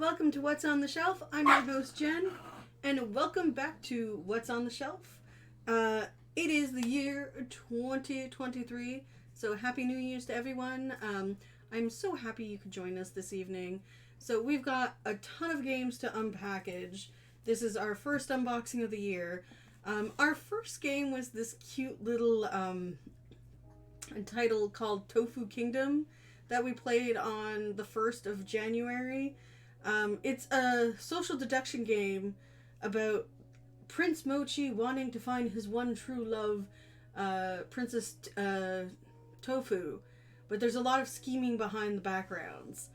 welcome to What's on the Shelf. I'm your host, Jen, and welcome back to What's on the Shelf. It is the year 2023, so Happy New Year's to everyone. I'm so happy you could join us this evening. So we've got a ton of games to unpackage. This is our first unboxing of the year. Our first game was this cute little title called Tofu Kingdom that we played on the 1st of January. It's a social deduction game about Prince Mochi wanting to find his one true love, Princess Tofu. But there's a lot of scheming behind the backgrounds.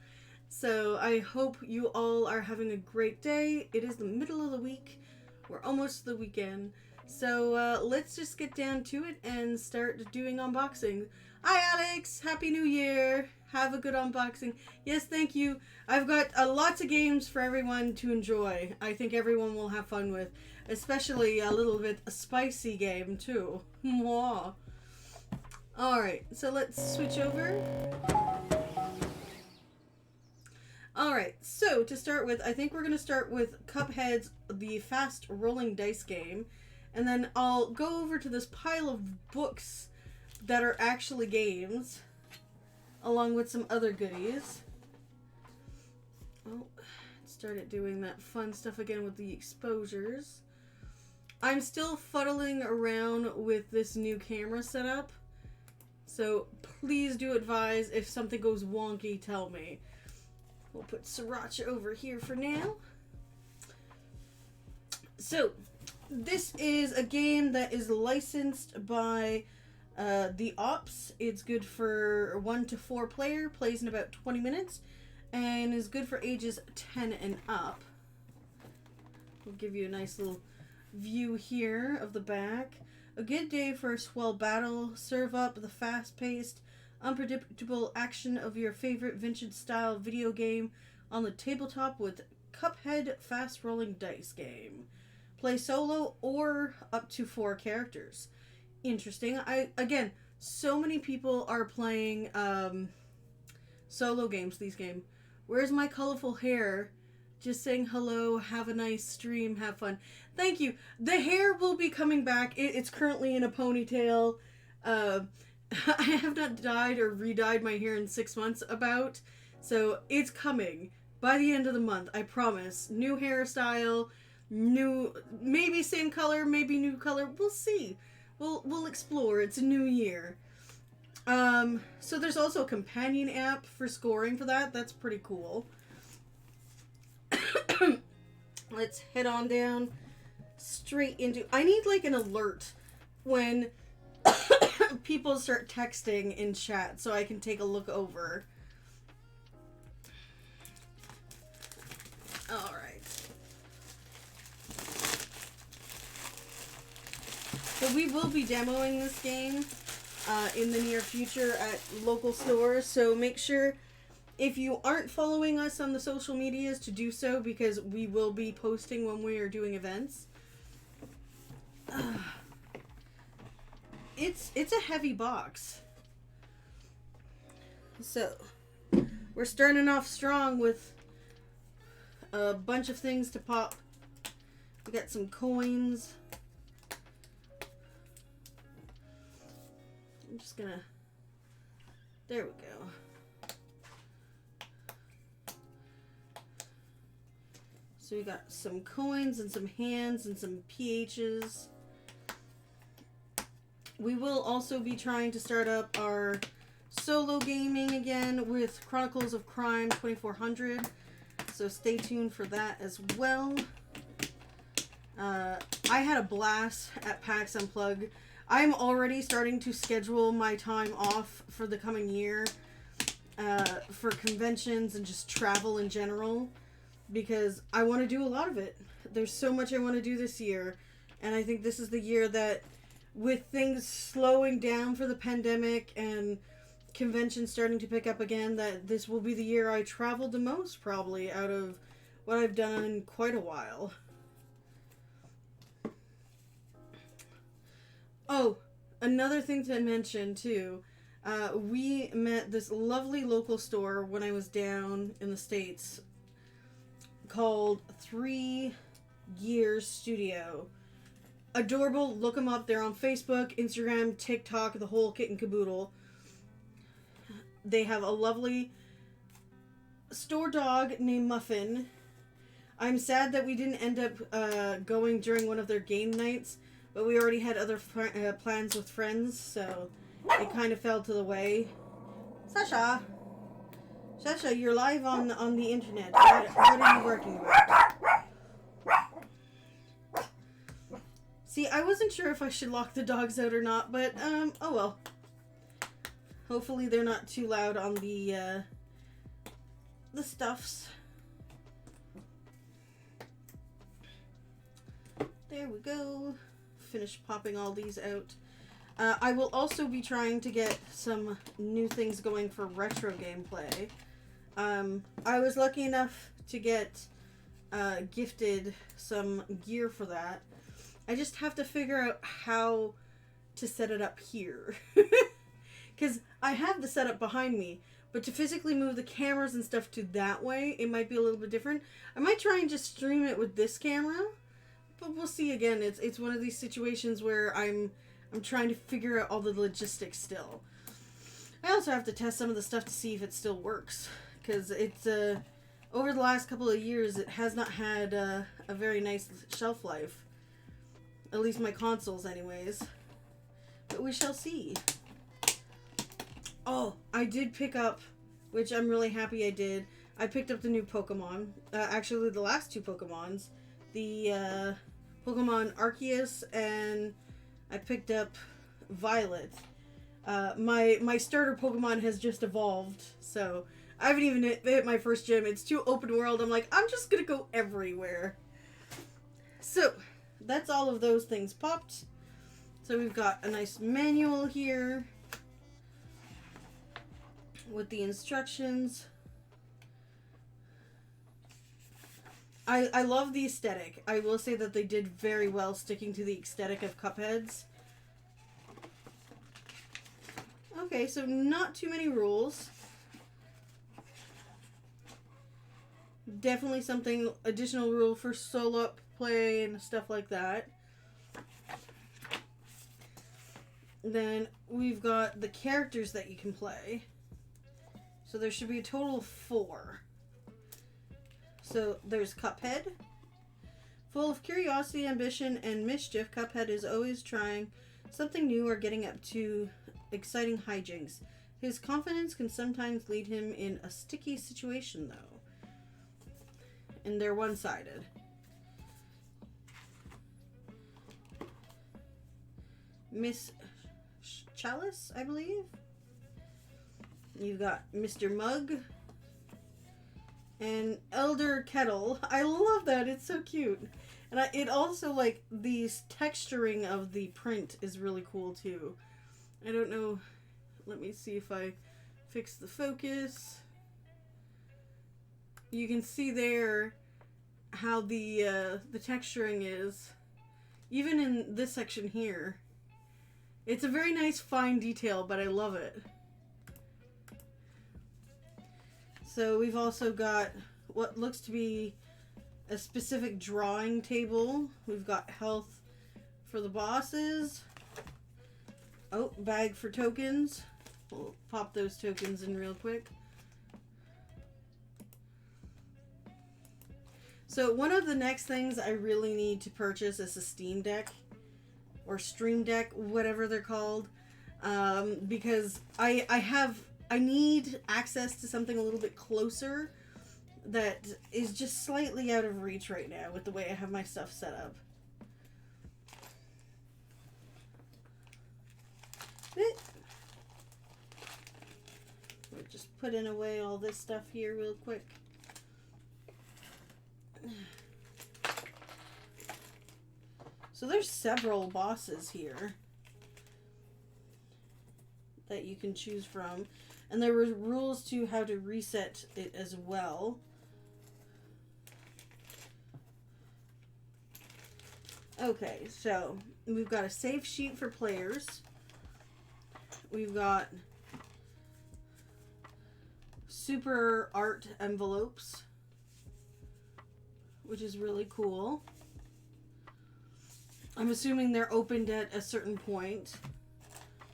So I hope you all are having a great day. It is the middle of the week. We're almost to the weekend. So let's just get down to it and start doing unboxing. Hi Alex! Happy New Year! Have a good unboxing. Yes, thank you. I've got lots of games for everyone to enjoy. I think everyone will have fun with. Especially a little bit a spicy game too. Mwah. Alright, so let's switch over. Alright, so to start with, I think we're going to start with Cupheads, the fast rolling dice game. And then I'll go over to this pile of books that are actually games, along with some other goodies. Oh, it started doing that fun stuff again with the exposures. I'm still fuddling around with this new camera setup, so please do advise if something goes wonky, tell me. We'll put Sriracha over here for now. So, this is a game that is licensed by The Ops. It's good for 1 to 4 player, plays in about 20 minutes, and is good for ages 10 and up. We'll give you a nice little view here of the back. A good day for a swell battle. Serve up the fast-paced, unpredictable action of your favorite vintage-style video game on the tabletop with Cuphead fast-rolling dice game. Play solo or up to 4 characters. Interesting. Again, so many people are playing solo games these games. Where's my colorful hair? Just saying hello, have a nice stream, have fun. Thank you. The hair will be coming back. It's currently in a ponytail. I have not dyed or re-dyed my hair in 6 months about. So it's coming by the end of the month, I promise. New hairstyle. New, maybe same color, maybe new color. We'll see. We'll explore. It's a new year. So there's also a companion app for scoring for that. That's pretty cool. Let's head on down straight into. I need like an alert when people start texting in chat so I can take a look over. All right. So we will be demoing this game in the near future at local stores. So make sure, if you aren't following us on the social medias, to do so, because we will be posting when we are doing events. It's a heavy box. So we're starting off strong with a bunch of things to pop. We got some coins. I'm just gonna, there we go. So we got some coins and some hands and some PHs. We will also be trying to start up our solo gaming again with Chronicles of Crime 2400. So stay tuned for that as well. I had a blast at PAX Unplugged. I'm already starting to schedule my time off for the coming year for conventions and just travel in general, because I want to do a lot of it. There's so much I want to do this year, and I think this is the year that, with things slowing down for the pandemic and conventions starting to pick up again, that this will be the year I travel the most, probably, out of what I've done in quite a while. Oh, another thing to mention, too. We met this lovely local store when I was down in the States called 3 Gears Studio. Adorable. Look them up. They're on Facebook, Instagram, TikTok, the whole kit and caboodle. They have a lovely store dog named Muffin. I'm sad that we didn't end up going during one of their game nights, but we already had other plans with friends, so it kind of fell to the way. Sasha, you're live on the internet. What are you working about? See, I wasn't sure if I should lock the dogs out or not, but oh well. Hopefully they're not too loud on the stuffs. There we go. Finish popping all these out. I will also be trying to get some new things going for retro gameplay. I was lucky enough to get gifted some gear for that. I just have to figure out how to set it up here. Because I have the setup behind me, but to physically move the cameras and stuff to that way, it might be a little bit different. I might try and just stream it with this camera, but we'll see. Again, it's one of these situations where I'm trying to figure out all the logistics still. I also have to test some of the stuff to see if it still works, because it's over the last couple of years it has not had a very nice shelf life. At least my consoles, anyways. But we shall see. Oh, I did pick up, which I'm really happy I did. I picked up the new Pokemon. Actually, the last 2 Pokemons. The Pokemon Arceus, and I picked up Violet. My starter Pokemon has just evolved, so I haven't even hit my first gym. It's too open world. I'm like, I'm just gonna go everywhere. So, that's all of those things popped. So we've got a nice manual here with the instructions. I love the aesthetic. I will say that they did very well sticking to the aesthetic of Cupheads. Okay, so not too many rules. Definitely something, additional rule for solo play and stuff like that. Then we've got the characters that you can play. So there should be a total of 4. So there's Cuphead. Full of curiosity, ambition, and mischief, Cuphead is always trying something new or getting up to exciting hijinks. His confidence can sometimes lead him in a sticky situation, though. And they're one-sided. Miss Chalice, I believe. You've got Mr. Mug and Elder Kettle. I love that. It's so cute. And it also, like, the texturing of the print is really cool, too. I don't know. Let me see if I fix the focus. You can see there how the texturing is. Even in this section here. It's a very nice fine detail, but I love it. So we've also got what looks to be a specific drawing table. We've got health for the bosses. Oh, bag for tokens. We'll pop those tokens in real quick. So one of the next things I really need to purchase is a Steam Deck. Or Stream Deck, whatever they're called. Because I need access to something a little bit closer that is just slightly out of reach right now with the way I have my stuff set up. We're just putting away all this stuff here real quick. So there's several bosses here that you can choose from. And there were rules to how to reset it as well. Okay, so we've got a save sheet for players. We've got super art envelopes. which is really cool. I'm assuming they're opened at a certain point.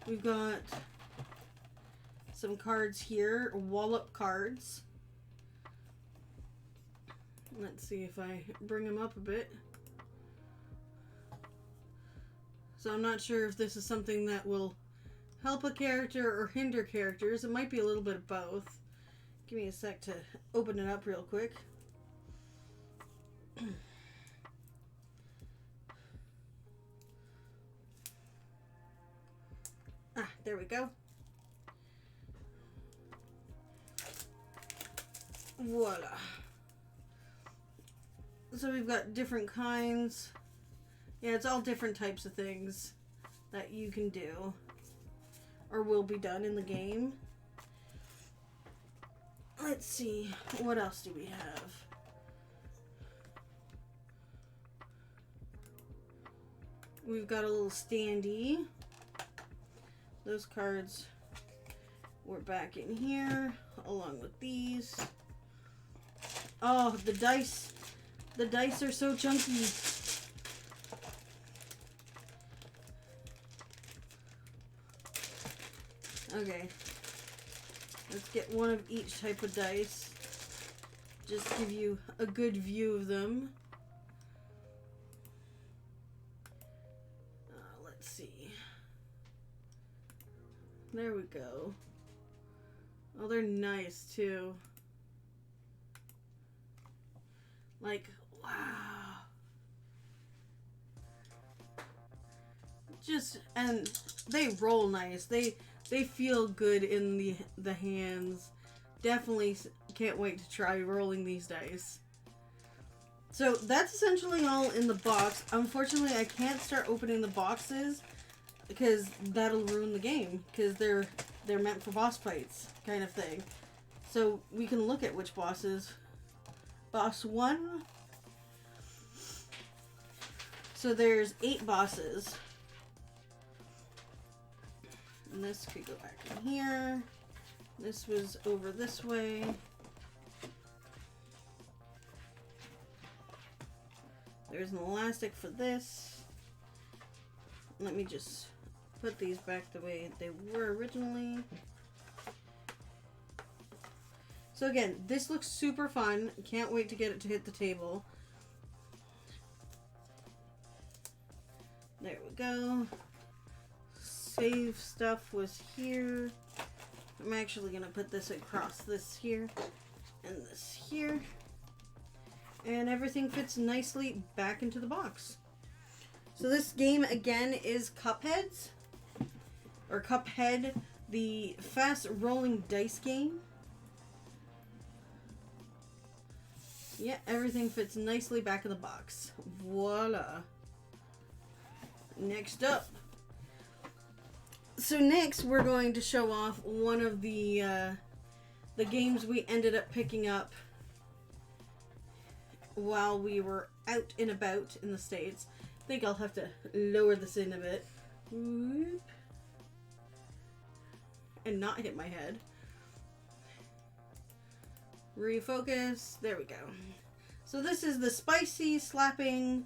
We've got some cards here, wallop cards. Let's see if I bring them up a bit. So I'm not sure if this is something that will help a character or hinder characters. It might be a little bit of both. Give me a sec to open it up real quick. Ah, there we go. Voila. So we've got different kinds. Yeah, it's all different types of things that you can do or will be done in the game. Let's see, what else do we have? We've got a little standee. Those cards were back in here along with these. Oh, the dice. The dice are so chunky. Okay. Let's get one of each type of dice. Just give you a good view of them. Let's see. There we go. Oh, they're nice too. Like, wow. Just, and they roll nice. They feel good in the hands. Definitely can't wait to try rolling these dice. So that's essentially all in the box. Unfortunately, I can't start opening the boxes because that'll ruin the game, because they're meant for boss fights kind of thing. So we can look at which bosses. Boss 1. So there's 8 bosses. And this could go back in here. This was over this way. There's an elastic for this. Let me just put these back the way they were originally. So again, this looks super fun. Can't wait to get it to hit the table. There we go. Save stuff was here. I'm actually going to put this across this here and this here. And everything fits nicely back into the box. So this game again is Cupheads. Or Cuphead, the fast rolling dice game. Yeah, everything fits nicely back in the box. Voila. Next up. So next we're going to show off one of the games we ended up picking up while we were out and about in the States. I think I'll have to lower this in a bit. Whoop. And not hit my head. Refocus. There we go. So this is the spicy slapping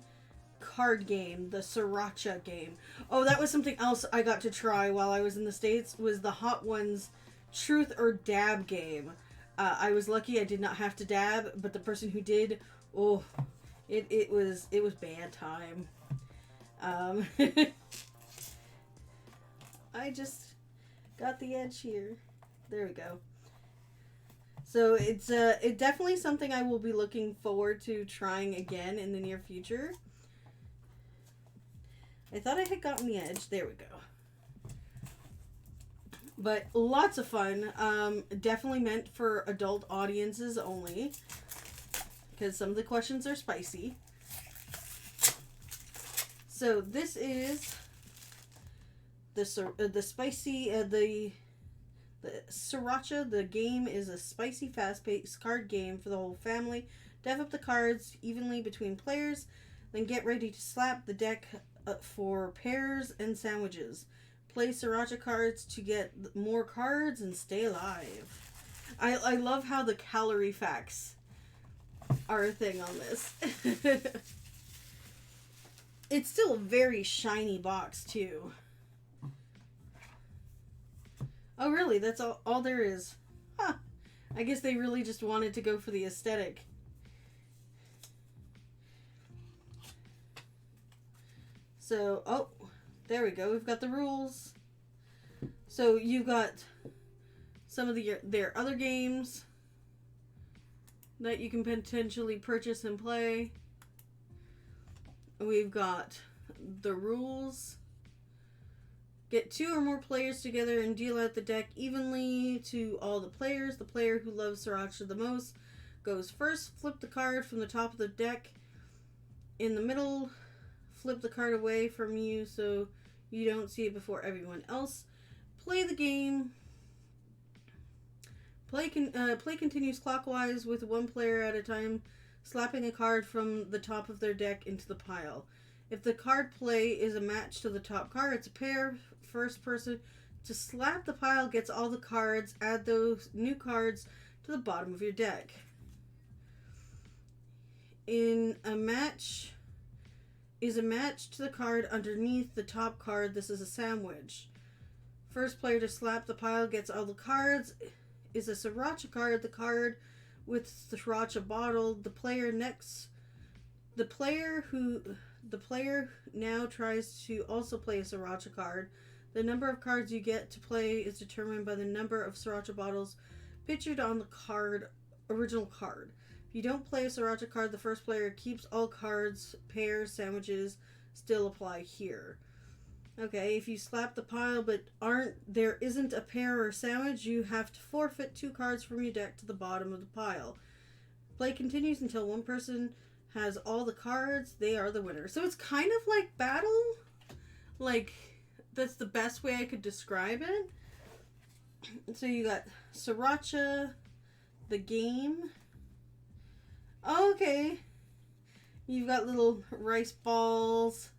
card game, the Sriracha game. Oh, that was something else I got to try while I was in the States, was the Hot Ones Truth or Dab game. I was lucky I did not have to dab, but the person who did, oh, it was bad time. I just got the edge here. There we go. So it's definitely something I will be looking forward to trying again in the near future. I thought I had gotten the edge. There we go. But lots of fun. Definitely meant for adult audiences only, because some of the questions are spicy. So this is the Sriracha The Game is a spicy, fast-paced card game for the whole family. Dev up the cards evenly between players, then get ready to slap the deck for pairs and sandwiches. Play Sriracha cards to get more cards and stay alive. I love how the calorie facts our thing on this. It's still a very shiny box too. Oh really? That's all there is. Huh. I guess they really just wanted to go for the aesthetic. So, oh, there we go. We've got the rules. So you've got some of their other games that you can potentially purchase and play. We've got the rules. Get 2 or more players together and deal out the deck evenly to all the players. The player who loves Sriracha the most goes first. Flip the card from the top of the deck. In the middle, flip the card away from you so you don't see it before everyone else. Play the game. Play continues clockwise with 1 player at a time, slapping a card from the top of their deck into the pile. If the card play is a match to the top card, it's a pair. First person to slap the pile gets all the cards. Add those new cards to the bottom of your deck. In a match is a match to the card underneath the top card. This is a sandwich. First player to slap the pile gets all the cards. Is a Sriracha card. The card with the Sriracha bottle. The player now tries to also play a Sriracha card. The number of cards you get to play is determined by the number of Sriracha bottles pictured on the original card. If you don't play a Sriracha card, the first player keeps all cards. Pairs, sandwiches still apply here. Okay, if you slap the pile but there isn't a pair or sandwich, you have to forfeit 2 cards from your deck to the bottom of the pile. Play continues until one person has all the cards. They are the winner. So it's kind of like battle. Like, that's the best way I could describe it. So you got Sriracha The Game. Oh, okay. You've got little rice balls.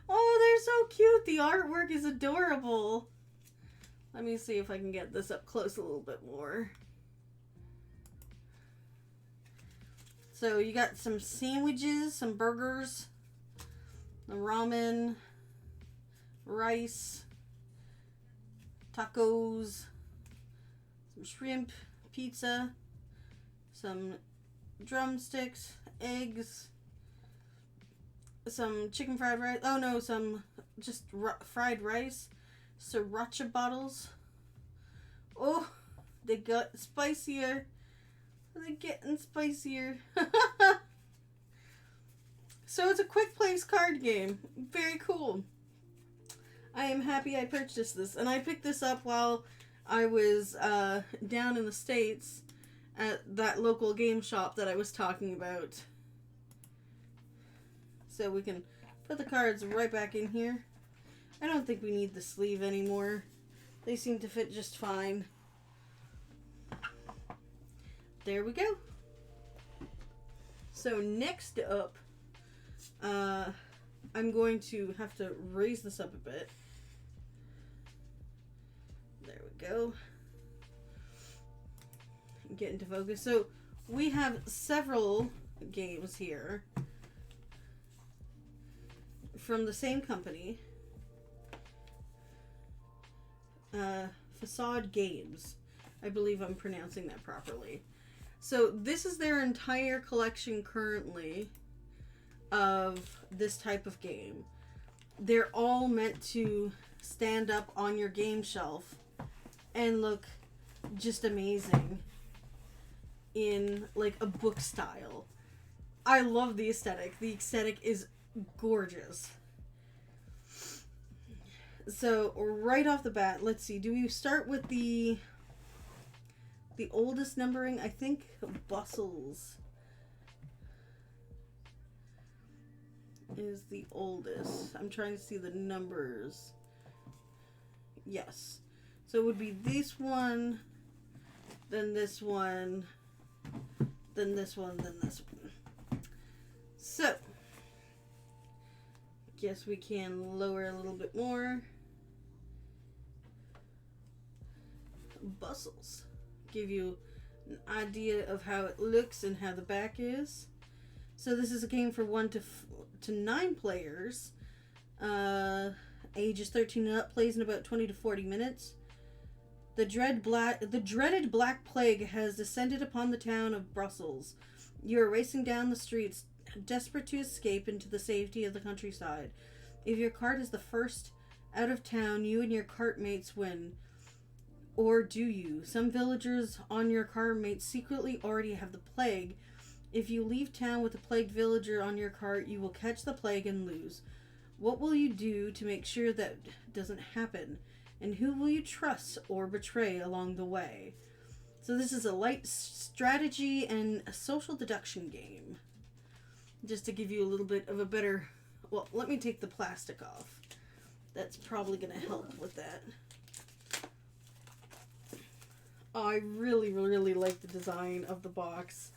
Oh, they're so cute. The artwork is adorable. Let me see if I can get this up close a little bit more. So you got some sandwiches, some burgers, the ramen, rice, tacos, some shrimp, pizza, some drumsticks, eggs, some chicken fried rice. Oh no, some just fried rice, Sriracha bottles. Oh, they got spicier. They're getting spicier. So it's a quick place card game. Very cool. I am happy I purchased this. And I picked this up while I was down in the States at that local game shop that I was talking about. So we can put the cards right back in here. I don't think we need the sleeve anymore. They seem to fit just fine. There we go. So next up, I'm going to have to raise this up a bit. There we go. Get into focus. So we have several games here from the same company. Facade Games. I believe I'm pronouncing that properly. So this is their entire collection currently of this type of game. They're all meant to stand up on your game shelf and look just amazing in like a book style. I love the aesthetic. The aesthetic is gorgeous. So right off the bat, let's see. Do we start with the oldest numbering? I think Bustles is the oldest. I'm trying to see the numbers. Yes. So it would be this one, then this one, then this one, then this one. So, guess we can lower a little bit more. Bustles. Give you an idea of how it looks and how the back is. So this is a game for 1 to 9 players. Ages 13 and up, plays in about 20 to 40 minutes. The dreaded Black Plague has descended upon the town of Brussels. You are racing down the streets, desperate to escape into the safety of the countryside. If your cart is the first out of town, you and your cart mates win. Or do you? Some villagers on your cart mates secretly already have the plague. If you leave town with a plagued villager on your cart, you will catch the plague and lose. What will you do to make sure that doesn't happen? And who will you trust or betray along the way? So this is a light strategy and a social deduction game. Just to give you a little bit of a better... Well, let me take the plastic off. That's probably going to help with that. Oh, I really, really like the design of the box.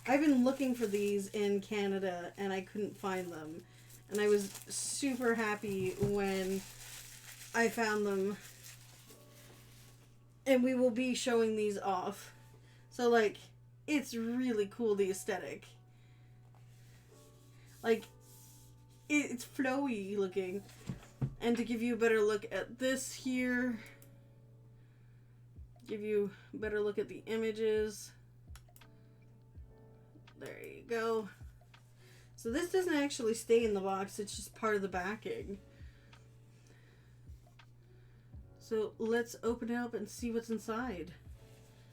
I've been looking for these in Canada and I couldn't find them. And I was super happy when I found them. And we will be showing these off. So, like, it's really cool, the aesthetic. Like, it's flowy looking. And to give you a better look at this here, give you a better look at the images. There you go. So this doesn't actually stay in the box, it's just part of the backing. So let's open it up and see what's inside.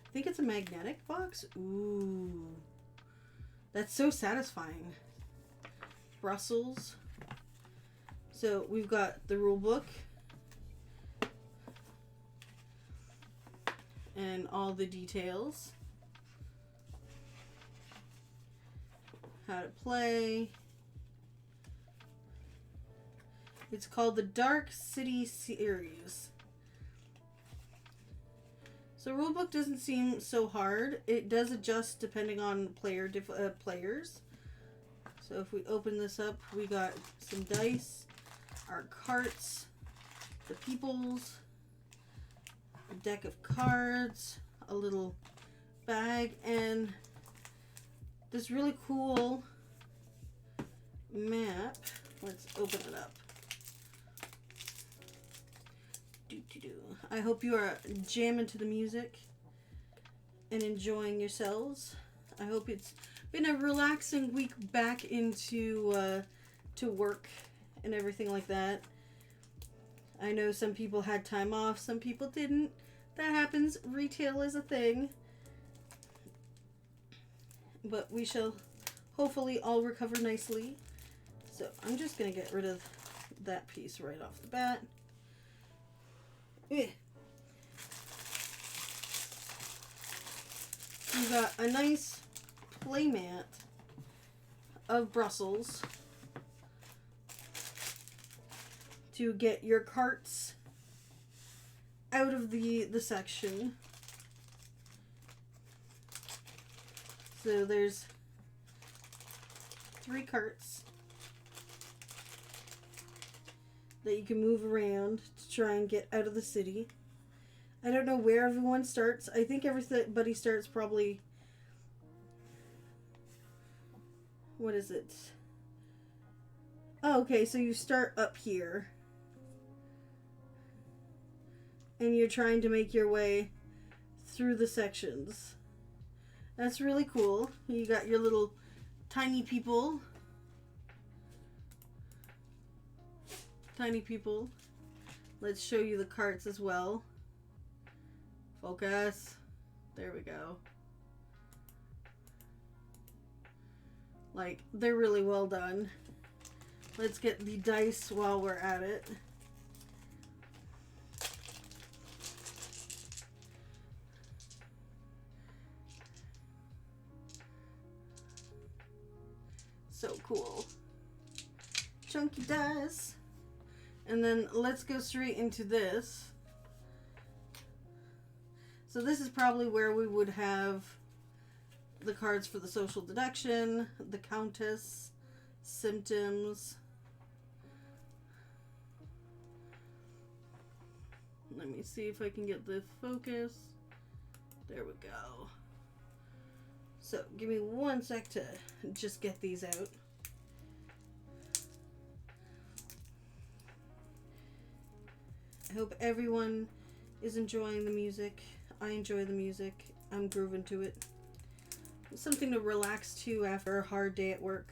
I think it's a magnetic box. Ooh. That's so satisfying. Brussels. So we've got the rule book. And all the details. How to play. It's called the Dark City series. So rulebook doesn't seem so hard. It does adjust depending on players. So if we open this up, we got some dice, our carts, the peoples, a deck of cards, a little bag, and this really cool map. Let's open it up. I hope you are jamming to the music and enjoying yourselves. I hope it's been a relaxing week back into to work and everything like that. I know some people had time off, some people didn't. That happens. Retail is a thing. But we shall hopefully all recover nicely. So I'm just going to get rid of that piece right off the bat. You got a nice playmat of Brussels to get your carts out of the section. So there's 3 carts that you can move around to try and get out of the city. I don't know where everyone starts. I think everybody starts probably... What is it? Oh, okay, so you start up here. And you're trying to make your way through the sections. That's really cool. You got your little tiny people. Tiny people. Let's show you the carts as well. Focus. There we go. Like, they're really well done. Let's get the dice while we're at it. So cool. Chunky dice. And then let's go straight into this. So this is probably where we would have the cards for the social deduction, the countess, symptoms. Let me see if I can get the focus. There we go. So, give me one sec to just get these out. I hope everyone is enjoying the music. I enjoy the music. I'm grooving to it. It's something to relax to after a hard day at work.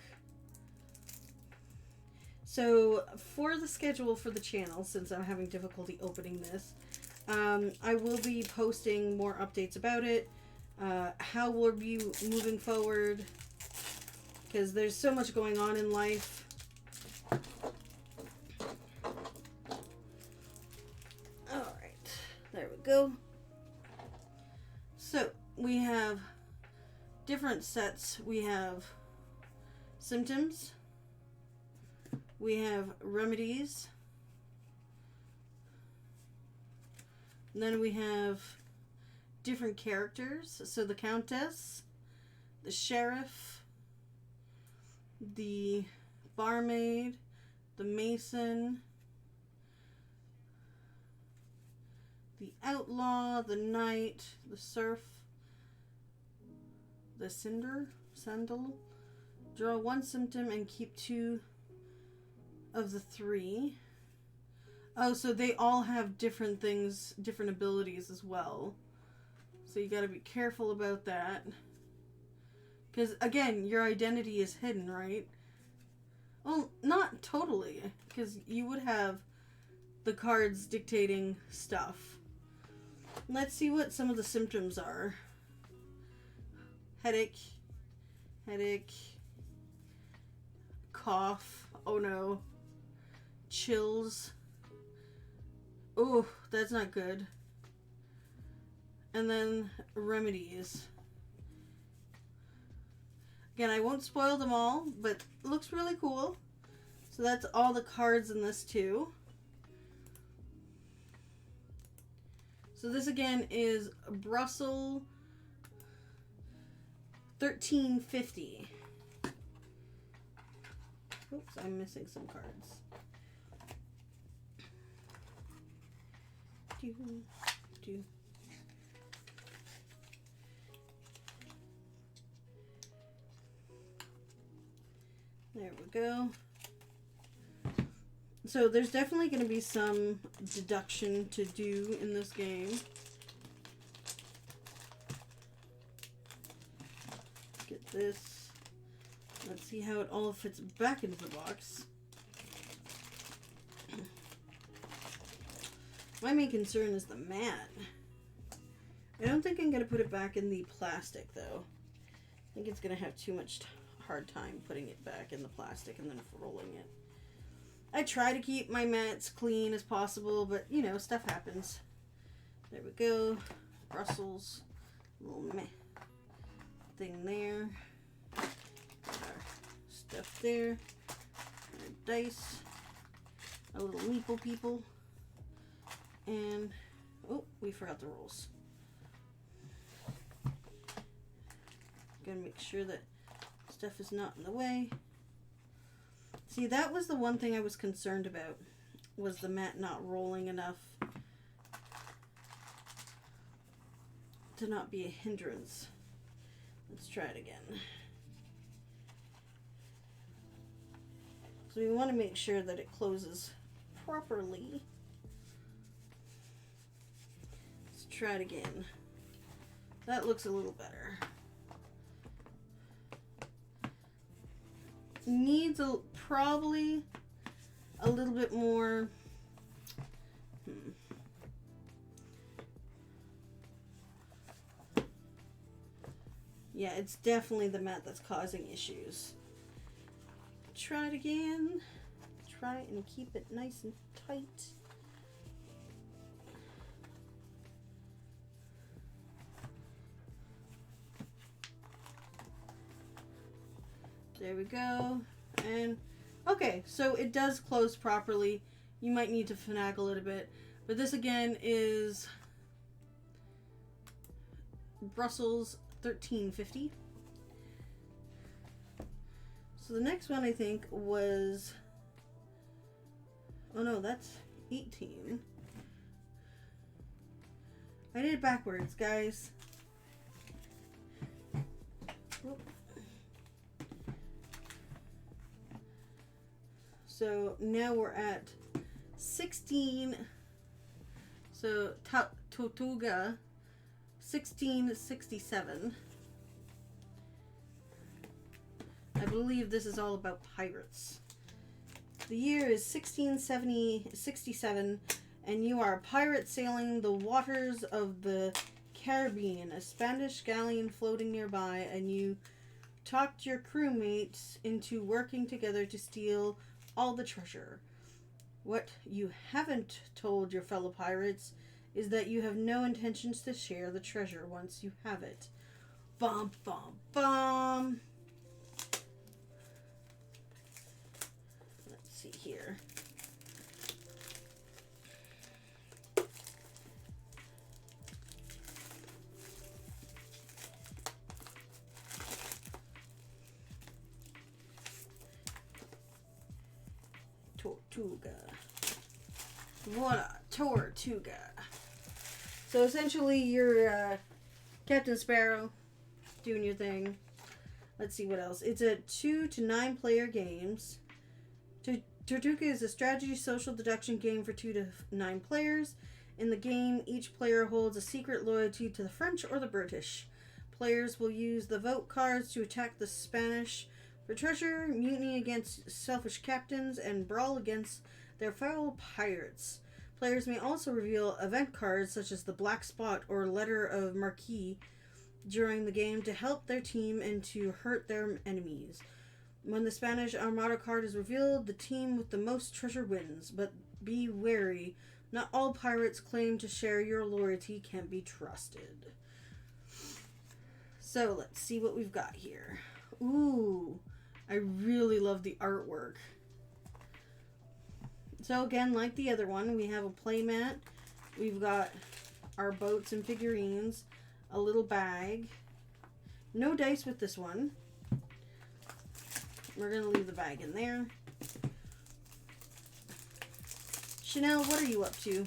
So, for the schedule for the channel, since I'm having difficulty opening this, I will be posting more updates about it, how we'll be moving forward, because there's so much going on in life. Alright, there we go. So, we have different sets. We have symptoms, we have remedies, and then we have different characters. So the Countess, the Sheriff, the Barmaid, the Mason, the Outlaw, the Knight, the Serf, the Sandal. Draw one symptom and keep 2 of the 3. Oh, so they all have different things, different abilities as well. So you gotta be careful about that. Because, again, your identity is hidden, right? Well, not totally. Because you would have the cards dictating stuff. Let's see what some of the symptoms are. Headache. Cough. Oh no. Chills. Oh, that's not good. And then remedies. Again, I won't spoil them all, but it looks really cool. So that's all the cards in this too. So this again is Bristol 1350. Oops, I'm missing some cards. There we go. So there's definitely going to be some deduction to do in this game. Get this. Let's see how it all fits back into the box. My main concern is the mat. I don't think I'm going to put it back in the plastic, though. I think it's going to have too much hard time putting it back in the plastic and then rolling it. I try to keep my mats clean as possible, but, you know, stuff happens. There we go. Brussels. Little thing there. Got our stuff there. Our dice. Our little meeple people. And, oh, we forgot the rules. Gotta make sure that stuff is not in the way. See, that was the one thing I was concerned about, was the mat not rolling enough to not be a hindrance. Let's try it again. So we want to make sure that it closes properly. Let's try it again. That looks a little better. Needs probably a little bit more. Yeah, it's definitely the mat that's causing issues. Try it again. Try and keep it nice and tight. There we go. And okay, so it does close properly. You might need to finagle it a bit, but this again is Brussels 1350. So the next one I think was, oh no, that's 18. I did it backwards, guys. So now we're at 16. So Tortuga 1667. I believe this is all about pirates. The year is 1667, and you are a pirate sailing the waters of the Caribbean, a Spanish galleon floating nearby, and you talked your crewmates into working together to steal all the treasure. What you haven't told your fellow pirates is that you have no intentions to share the treasure once you have it. Bum, bum, bum. Let's see here. Tortuga. What a Tortuga. So essentially you're Captain Sparrow doing your thing. Let's see what else. It's a 2 to 9 player games. Tortuga is a strategy social deduction game for 2 to 9 players. In the game, each player holds a secret loyalty to the French or the British. Players will use the vote cards to attack the Spanish for treasure, mutiny against selfish captains, and brawl against their fellow pirates. Players may also reveal event cards such as the Black Spot or Letter of Marquis during the game to help their team and to hurt their enemies. When the Spanish Armada card is revealed, the team with the most treasure wins, but be wary. Not all pirates claim to share your loyalty can be trusted. So let's see what we've got here. Ooh, I really love the artwork. So again, like the other one, we have a playmat. We've got our boats and figurines, a little bag. No dice with this one. We're going to leave the bag in there. Chanel, what are you up to?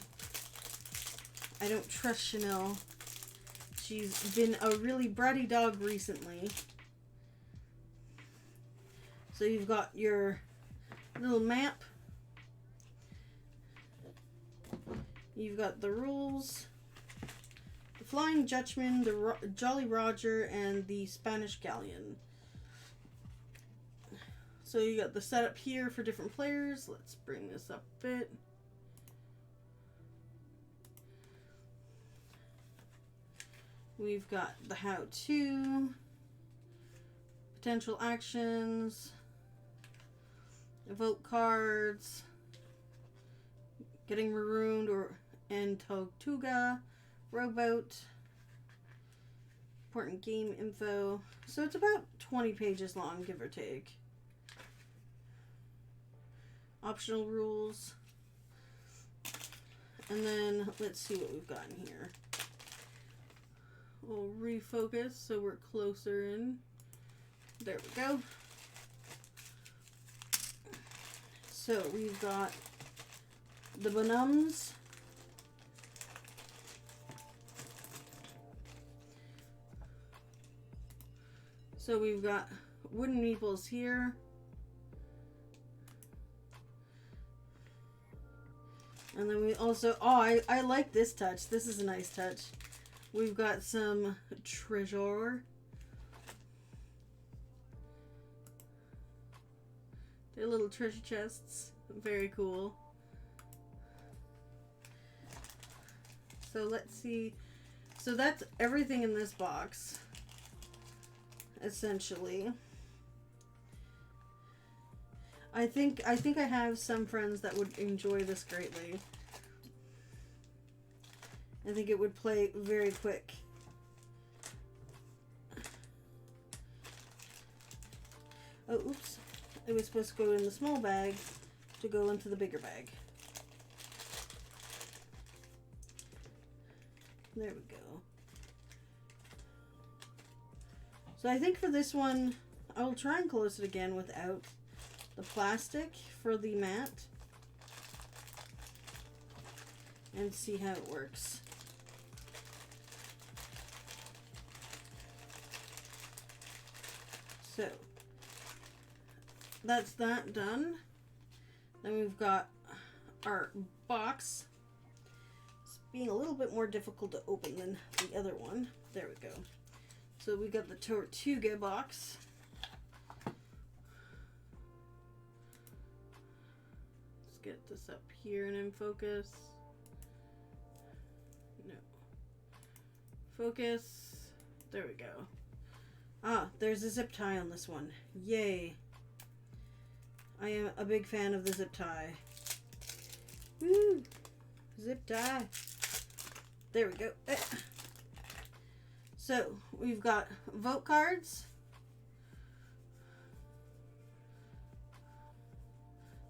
I don't trust Chanel. She's been a really bratty dog recently. So you've got your little map. You've got the rules. The Flying Dutchman, the Jolly Roger, and the Spanish Galleon. So you got the setup here for different players. Let's bring this up a bit. We've got the how-to, potential actions, vote cards, getting marooned and Tortuga, rowboat, important game info. So it's about 20 pages long, give or take. Optional rules. And then let's see what we've got in here. We'll refocus so we're closer in. There we go. So we've got the bonums. So we've got wooden meeples here. And then we also, I like this touch. This is a nice touch. We've got some treasure. They're little treasure chests. Very cool. So let's see. So that's everything in this box, essentially. I think I have some friends that would enjoy this greatly. I think it would play very quick. Oh, oops. It was supposed to go in the small bag to go into the bigger bag. There we go. So I think for this one, I will try and close it again without the plastic for the mat and see how it works. So that's that done. Then we've got our box. It's being a little bit more difficult to open than the other one. There we go. So we got the Tortuga box. Let's get this up here and in focus. No. Focus. There we go. Ah, there's a zip tie on this one. Yay. I am a big fan of the zip tie. Woo! Zip tie. There we go. So, we've got vote cards.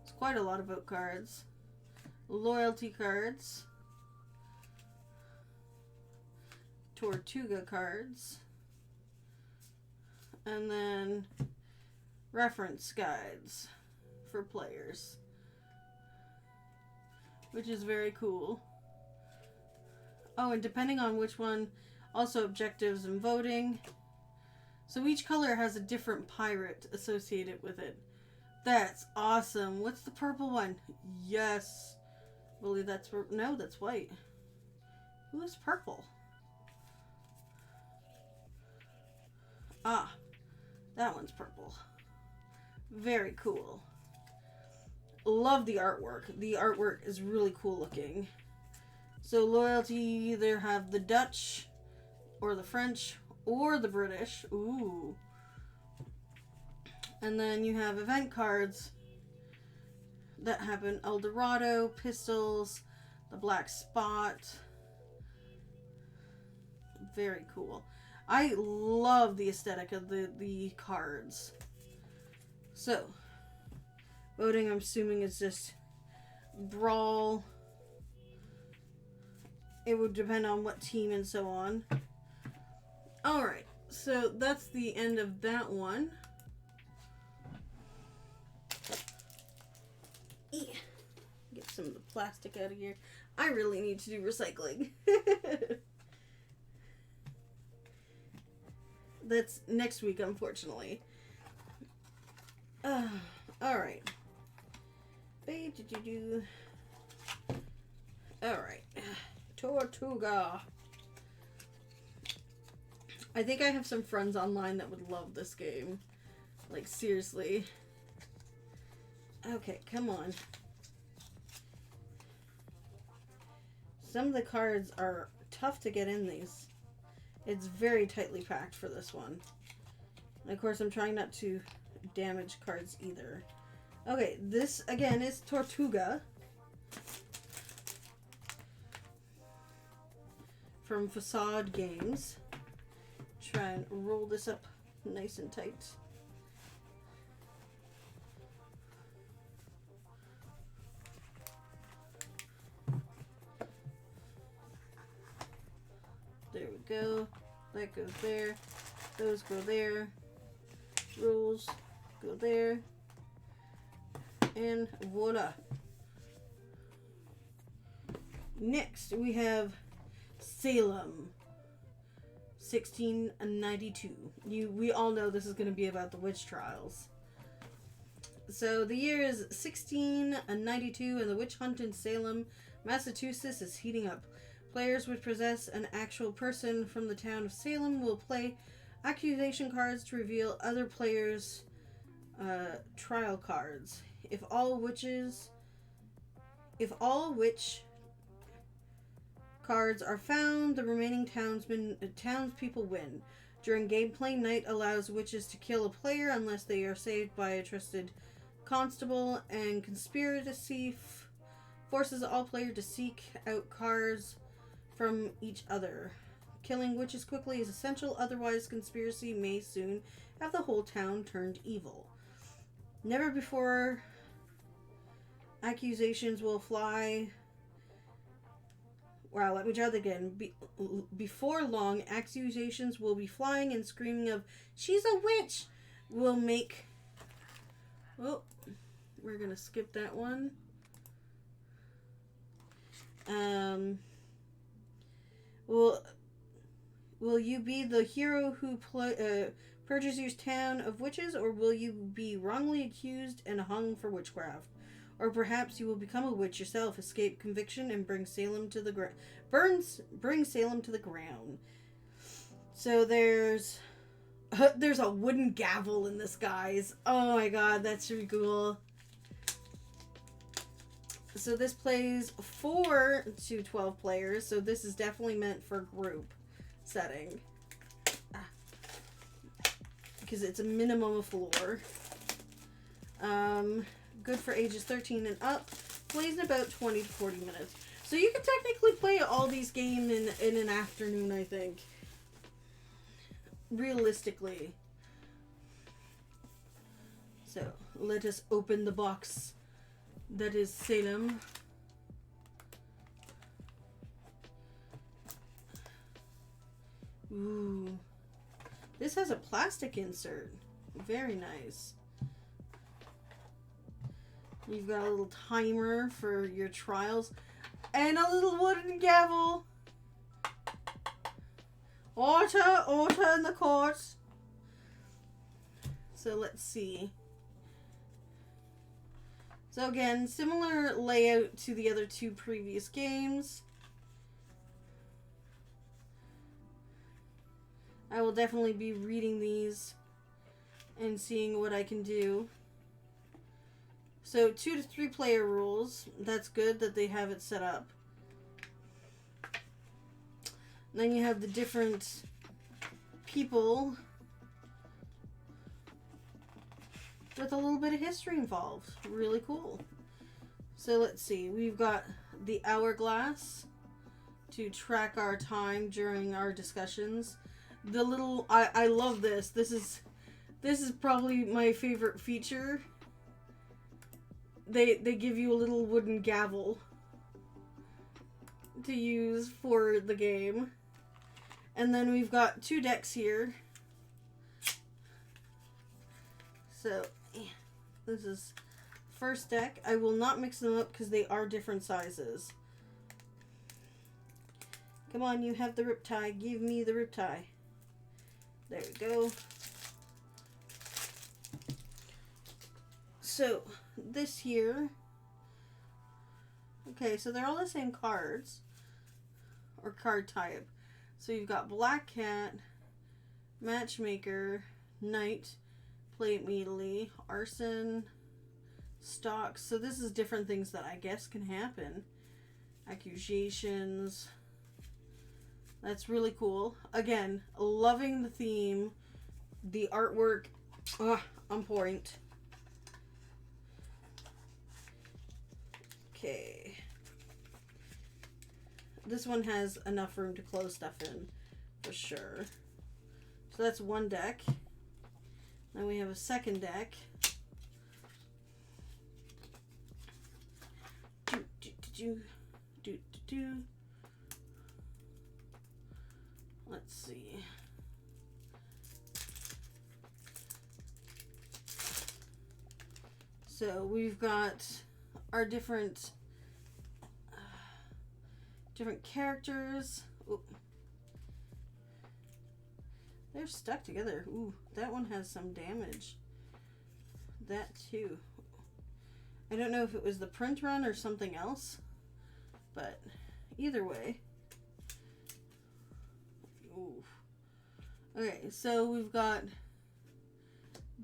It's quite a lot of vote cards. Loyalty cards. Tortuga cards. And then reference guides for players, which is very cool. Oh, and depending on which one, also objectives and voting. So each color has a different pirate associated with it. That's awesome. What's the purple one? Yes. I believe that's... No, that's white. Who is purple? Ah, that one's purple. Very cool. Love the artwork. The artwork is really cool looking. So loyalty, you either have the Dutch or the French or the British. Ooh. And then you have event cards that happen. El Dorado, pistols, the black spot. Very cool. I love the aesthetic of the cards. So, voting, I'm assuming, is just brawl. It would depend on what team and so on. Alright, so that's the end of that one. Get some of the plastic out of here. I really need to do recycling. That's next week, unfortunately. Alright. Alright. Tortuga. I think I have some friends online that would love this game. Like, seriously. Okay, come on. Some of the cards are tough to get in these. It's very tightly packed for this one. And of course, I'm trying not to damage cards either. Okay, this again is Tortuga from Facade Games. Try and roll this up nice and tight. There we go. That goes there. Those go there. Rules go there. And voila. Next, we have Salem 1692. We all know this is going to be about the witch trials. So the year is 1692 and the witch hunt in Salem, Massachusetts is heating up. Players which possess an actual person from the town of Salem will play accusation cards to reveal other players' trial cards. If all witch cards are found, the remaining townspeople win. During gameplay, night allows witches to kill a player unless they are saved by a trusted constable, and conspiracy forces all players to seek out cards from each other. Killing witches quickly is essential, otherwise conspiracy may soon have the whole town turned evil. Never before accusations will fly. Wow, let me try that again. Before long, accusations will be flying and screaming of, "She's a witch!" will make... Oh, we're gonna skip that one. Will you be the hero who Purges your town of witches, or will you be wrongly accused and hung for witchcraft? Or perhaps you will become a witch yourself, escape conviction, and bring Salem to the bring Salem to the ground. So there's a wooden gavel in this, guys. Oh my god, that's really cool. So this plays 4 to 12 players, so this is definitely meant for group setting. Because it's a minimum of 4. Good for ages 13 and up. Plays in about 20 to 40 minutes. So you can technically play all these games in an afternoon, I think. Realistically. So, let us open the box that is Salem. Ooh. This has a plastic insert. Very nice. You've got a little timer for your trials. And a little wooden gavel. Order in the court. So let's see. So again, similar layout to the other 2 previous games. I will definitely be reading these and seeing what I can do. So 2 to 3 player rules. That's good that they have it set up. Then you have the different people with a little bit of history involved. Really cool. So let's see. We've got the hourglass to track our time during our discussions. The little I love this. This is probably my favorite feature. They give you a little wooden gavel to use for the game. And then we've got 2 decks here. So, this is first deck. I will not mix them up because they are different sizes. Come on, you have the riptide. Give me the riptide. There we go. So, this here. Okay, so they're all the same cards. Or card type. So you've got Black Cat, Matchmaker, Knight, Play Immediately, Arson, Stocks. So this is different things that I guess can happen. Accusations. That's really cool. Again, loving the theme. The artwork, on point. Okay. This one has enough room to close stuff in, for sure. So that's one deck. Then we have a second deck. Let's see. So we've got our different characters. Ooh. They're stuck together. Ooh, that one has some damage. That too. I don't know if it was the print run or something else, but either way. Ooh. Okay, so we've got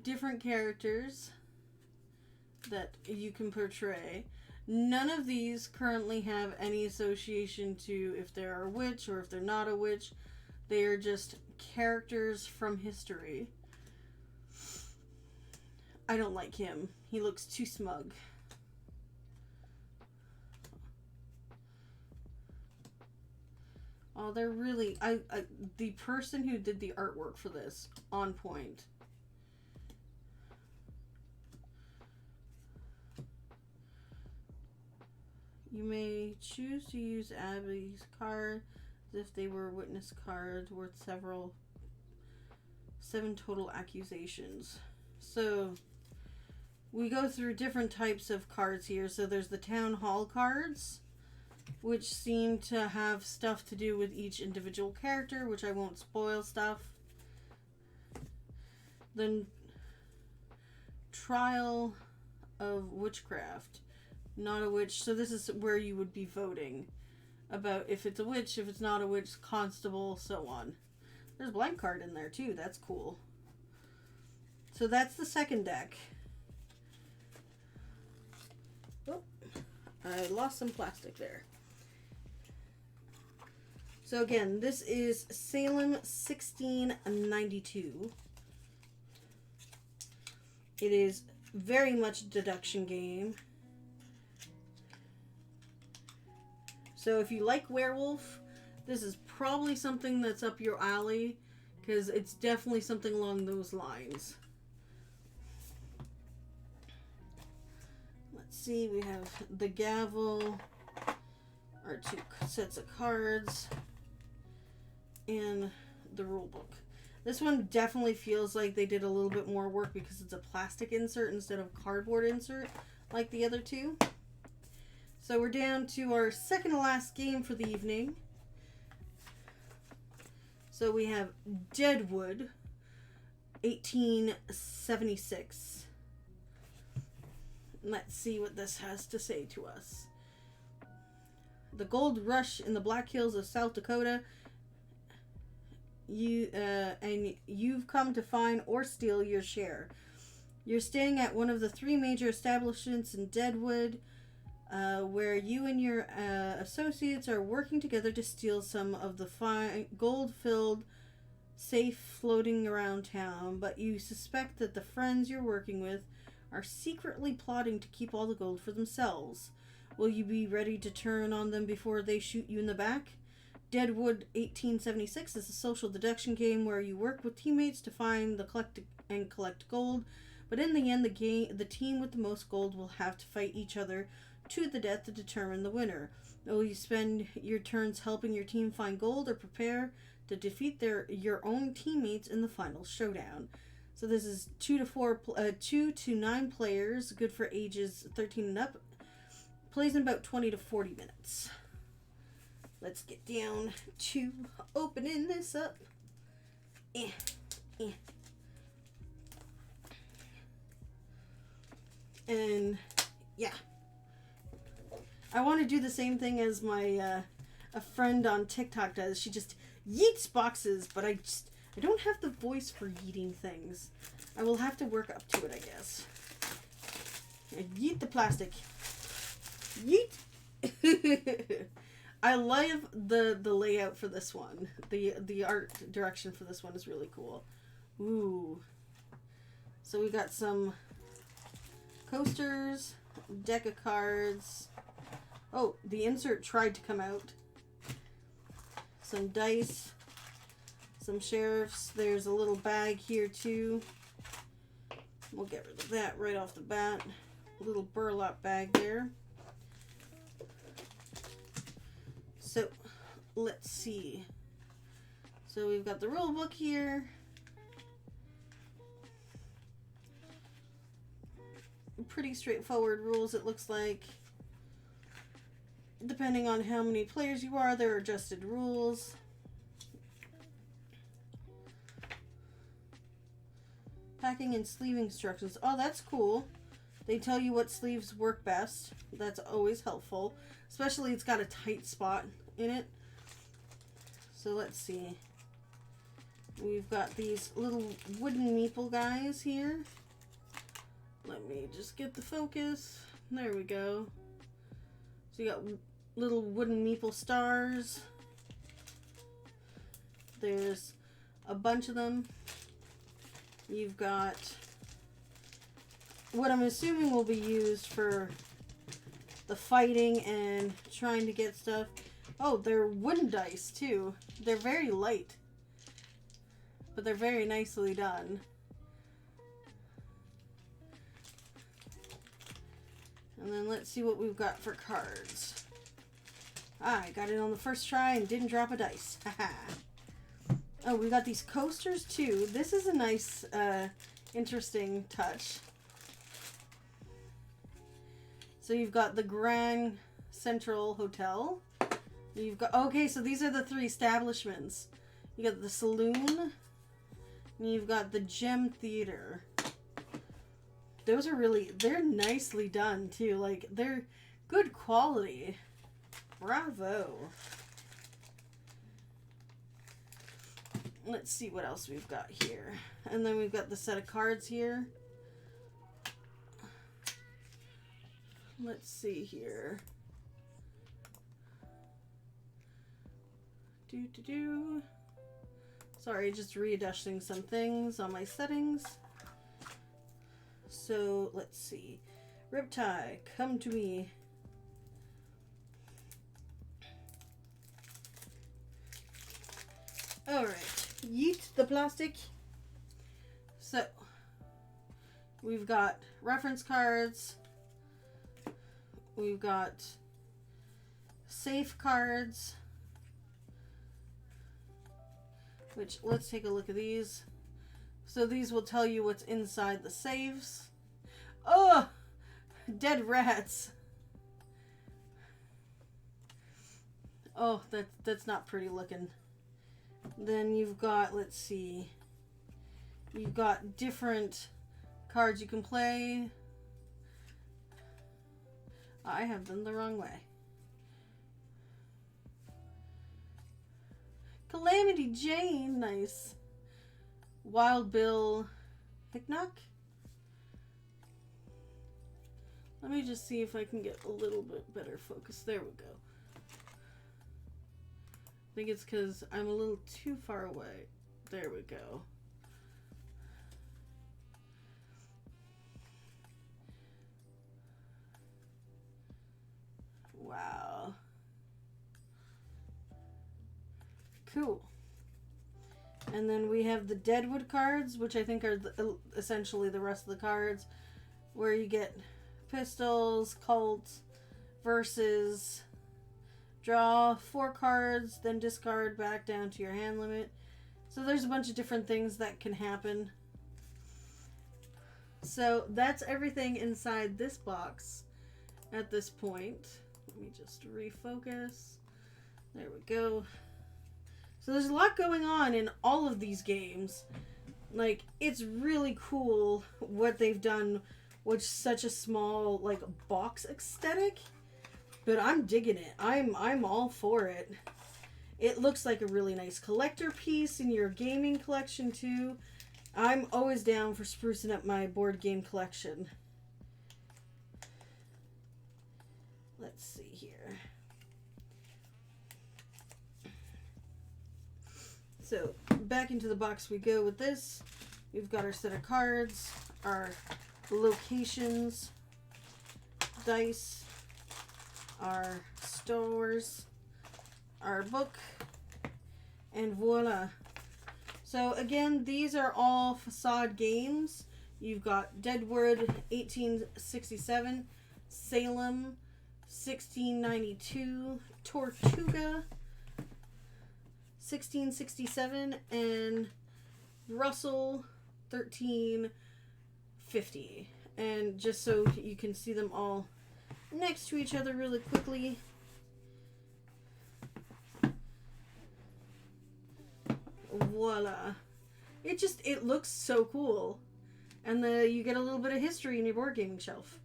different characters that you can portray. None of these currently have any association to if they're a witch or if they're not a witch. They are just characters from history. I don't like him. He looks too smug. Oh, they're really... the person who did the artwork for this, on point. You may choose to use Abby's card as if they were witness cards worth 7 total accusations. So we go through different types of cards here. So there's the town hall cards, which seem to have stuff to do with each individual character, which I won't spoil stuff. Then Trial of Witchcraft. Not a witch. So this is where you would be voting about if it's a witch, if it's not a witch, constable, so on. There's a blank card in there too. That's cool. So that's the second deck. Oh, I lost some plastic there. So again, this is Salem 1692. It is very much a deduction game. So if you like werewolf, this is probably something that's up your alley, because it's definitely something along those lines. Let's see, we have the gavel, our 2 sets of cards, and the rule book. This one definitely feels like they did a little bit more work because it's a plastic insert instead of cardboard insert like the other two. So we're down to our second to last game for the evening. So we have Deadwood 1876. Let's see what this has to say to us. The gold rush in the Black Hills of South Dakota. You've come to find or steal your share. You're staying at one of the 3 major establishments in Deadwood, where you and your associates are working together to steal some of the fine gold-filled safe floating around town, but you suspect that the friends you're working with are secretly plotting to keep all the gold for themselves. Will you be ready to turn on them before they shoot you in the back? Deadwood 1876 is a social deduction game where you work with teammates to find collect gold, but in the end, the team with the most gold will have to fight each other to the death to determine the winner. Will you spend your turns helping your team find gold or prepare to defeat your own teammates in the final showdown? So this is 2 to 9 players, good for ages 13 and up. Plays in about 20 to 40 minutes. Let's get down to opening this up. And yeah, I want to do the same thing as my a friend on TikTok does. She just yeets boxes, but I don't have the voice for yeeting things. I will have to work up to it, I guess. I yeet the plastic. Yeet. I love the layout for this one. The art direction for this one is really cool. Ooh. So we got some coasters, deck of cards. Oh, the insert tried to come out. Some dice, some sheriffs. There's a little bag here too. We'll get rid of that right off the bat. A little burlap bag there. So, let's see. So we've got the rule book here. Pretty straightforward rules, it looks like. Depending on how many players you are, there are adjusted rules. Packing and sleeving instructions. Oh, that's cool. They tell you what sleeves work best. That's always helpful. Especially it's got a tight spot in it. So let's see. We've got these little wooden meeple guys here. Let me just get the focus. There we go. So you got little wooden meeple stars. There's a bunch of them. You've got what I'm assuming will be used for the fighting and trying to get stuff. Oh, they're wooden dice too. They're very light, but they're very nicely done. And then let's see what we've got for cards. Ah, I got it on the first try and didn't drop a dice. Haha. Oh, we got these coasters too. This is a nice, interesting touch. So you've got the Grand Central Hotel. You've got, okay, so these are the 3 establishments. You got the saloon, And you've got the Gem Theater. Those are they're nicely done too. Like, they're good quality. Bravo. Let's see what else we've got here. And then we've got the set of cards here. Let's see here. Sorry, just readjusting some things on my settings. So, let's see. Riptide, come to me. Alright, yeet the plastic. So, we've got reference cards. We've got safe cards. Which, let's take a look at these. So these will tell you what's inside the safes. Oh! Dead rats. Oh, that's not pretty looking. Then you've got, let's see. You've got different cards you can play. I have them the wrong way. Calamity Jane, nice. Wild Bill Hicknock. Let me just see if I can get a little bit better focus. There we go. I think it's because I'm a little too far away. There we go. Wow. Cool. And then we have the Deadwood cards, which I think are essentially the rest of the cards, where you get pistols, cults, versus draw 4 cards, then discard back down to your hand limit. So there's a bunch of different things that can happen. So that's everything inside this box at this point. Let me just refocus. There we go. So there's a lot going on in all of these games. Like, it's really cool what they've done with such a small, like, box aesthetic. But I'm digging it. I'm all for it. It looks like a really nice collector piece in your gaming collection, too. I'm always down for sprucing up my board game collection. Let's see here. So, back into the box we go with this. We've got our set of cards, our locations, dice, our stores, our book, and voila. So again, these are all facade games. You've got Deadwood 1867, Salem 1692, Tortuga 1667, and Bristol 1350. And just so you can see them all next to each other really quickly. Voila. It looks so cool. And you get a little bit of history in your board gaming shelf.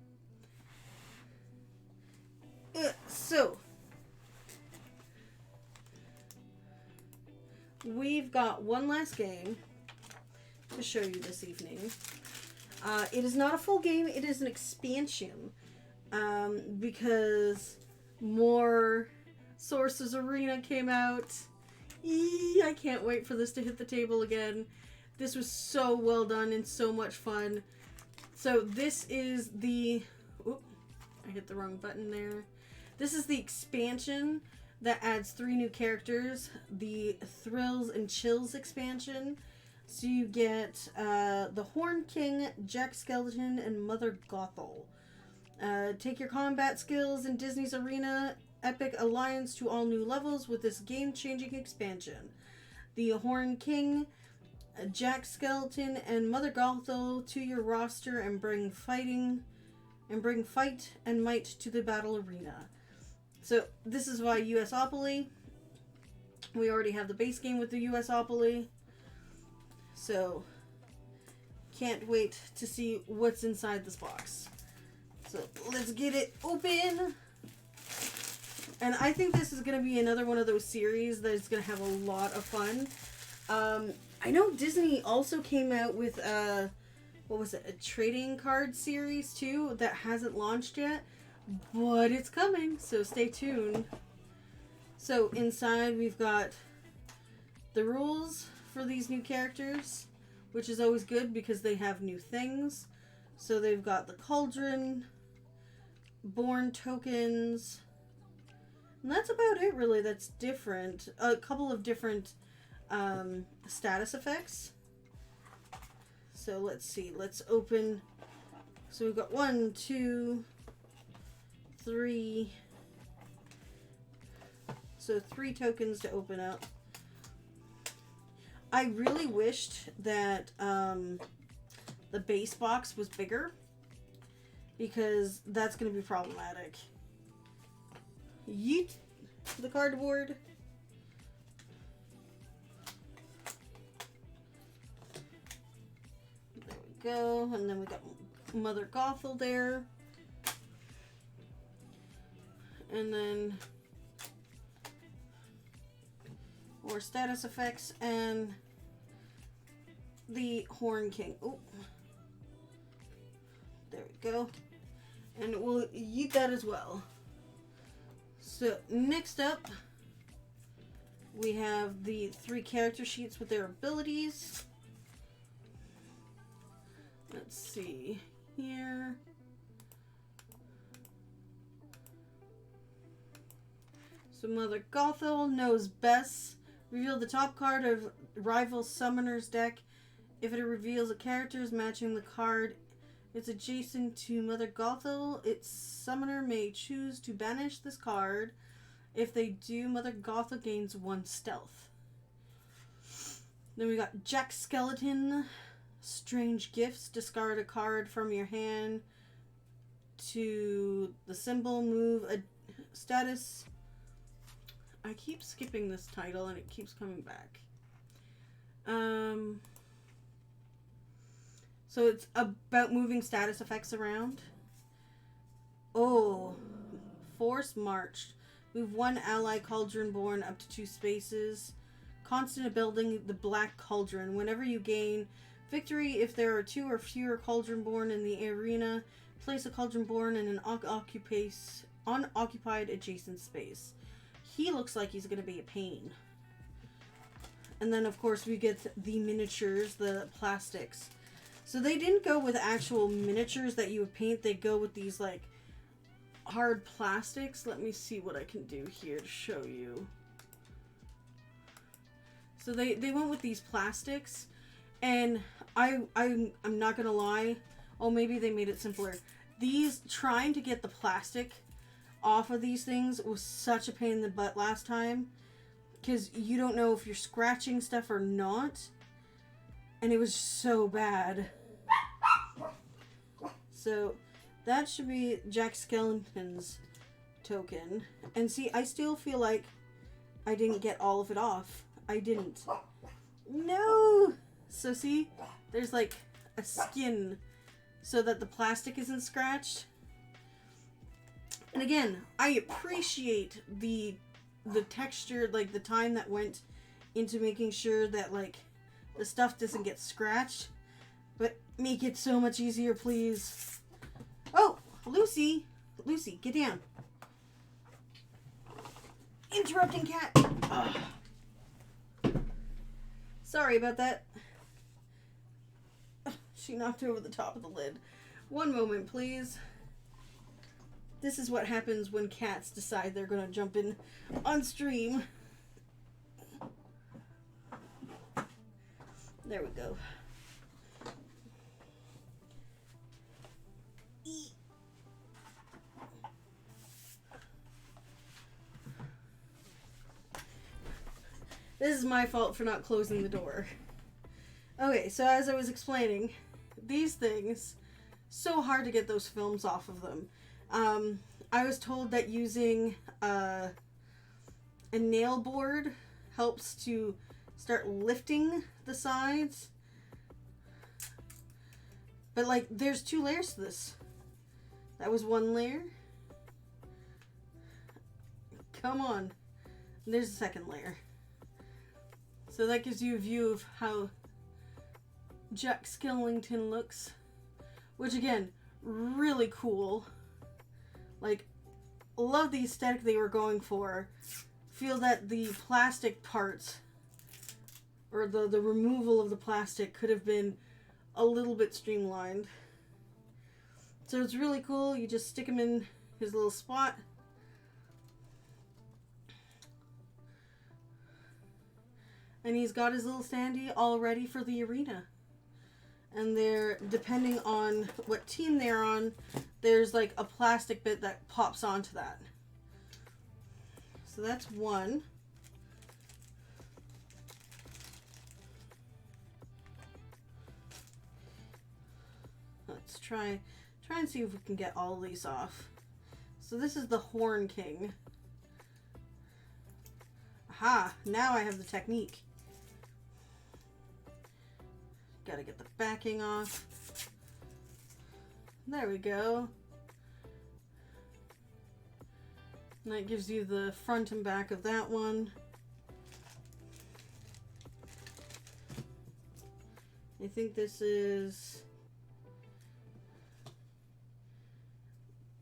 So, we've got one last game to show you this evening. It is not a full game, it is an expansion. Because more Sorcerer's Arena came out. I can't wait for this to hit the table again. This was so well done and so much fun. So this is the... Oop, I hit the wrong button there. This is the expansion that adds 3 new characters. The Thrills and Chills expansion. So you get the Horn King, Jack Skeleton, and Mother Gothel. Take your combat skills in Disney's Arena Epic Alliance to all new levels with this game-changing expansion. The Horn King, Jack Skeleton, and Mother Gothel to your roster and bring fight and might to the battle arena. So this is why USopoly. We already have the base game with the USopoly. So, can't wait to see what's inside this box. So, let's get it open. And I think this is going to be another one of those series that is going to have a lot of fun. I know Disney also came out with what was it, a trading card series too that hasn't launched yet, but it's coming, so stay tuned. So inside we've got the rules for these new characters, which is always good because they have new things. So they've got the cauldron, born tokens, and that's about it really that's different. A couple of different status effects. So let's see, let's open. So we've got 1, 2, 3. So 3 tokens to open up. I really wished that the base box was bigger, because that's going to be problematic. Yeet the cardboard. There we go. And then we got Mother Gothel there. And then more status effects and the Horn King. Oh, there we go. And we'll eat that as well. So next up, we have the 3 character sheets with their abilities. Let's see here. So Mother Gothel knows best. Reveal the top card of rival summoner's deck. If it reveals a character matching the card it's adjacent to Mother Gothel, its summoner may choose to banish this card. If they do, Mother Gothel gains 1 stealth. Then we got Jack Skeleton. Strange Gifts. Discard a card from your hand to the symbol. Move a status. I keep skipping this title and it keeps coming back. So it's about moving status effects around. Oh, Force March. Move 1 ally Cauldron Born up to 2 spaces. Constant building the Black Cauldron. Whenever you gain victory, if there are 2 or fewer Cauldron Born in the arena, place a Cauldron Born in an unoccupied adjacent space. He looks like he's going to be a pain. And then, of course, we get the miniatures, the plastics. So they didn't go with actual miniatures that you would paint. They go with these, like, hard plastics. Let me see what I can do here to show you. So they went with these plastics. And I'm not going to lie. Oh, maybe they made it simpler. Trying to get the plastic off of these things was such a pain in the butt last time. Because you don't know if you're scratching stuff or not. And it was so bad. So that should be Jack Skellington's token. And see, I still feel like I didn't get all of it off. I didn't. No! So see, there's like a skin so that the plastic isn't scratched. And again, I appreciate the texture, like the time that went into making sure that like the stuff doesn't get scratched, but make it so much easier, please. Oh, Lucy, get down. Interrupting cat. Ugh. Sorry about that. She knocked over the top of the lid. One moment, please. This is what happens when cats decide they're going to jump in on stream. There we go. This is my fault for not closing the door. Okay, so as I was explaining, these things, so hard to get those films off of them. I was told that using a nail board helps to start lifting the sides But, like, there's 2 layers to this. That was 1 layer. Come on. And there's the 2nd layer. So that gives you a view of how Jack Skellington looks. Which, again, really cool. Like, love the aesthetic they were going for. Feel that the plastic parts, or the removal of the plastic, could have been a little bit streamlined. So it's really cool. You just stick him in his little spot. And he's got his little standee all ready for the arena. And they're, depending on what team they're on, there's like a plastic bit that pops onto that. So that's 1. Let's try and see if we can get all these off. So this is the Horn King. Aha! Now I have the technique. Gotta get the backing off. There we go. And that gives you the front and back of that one. I think this is...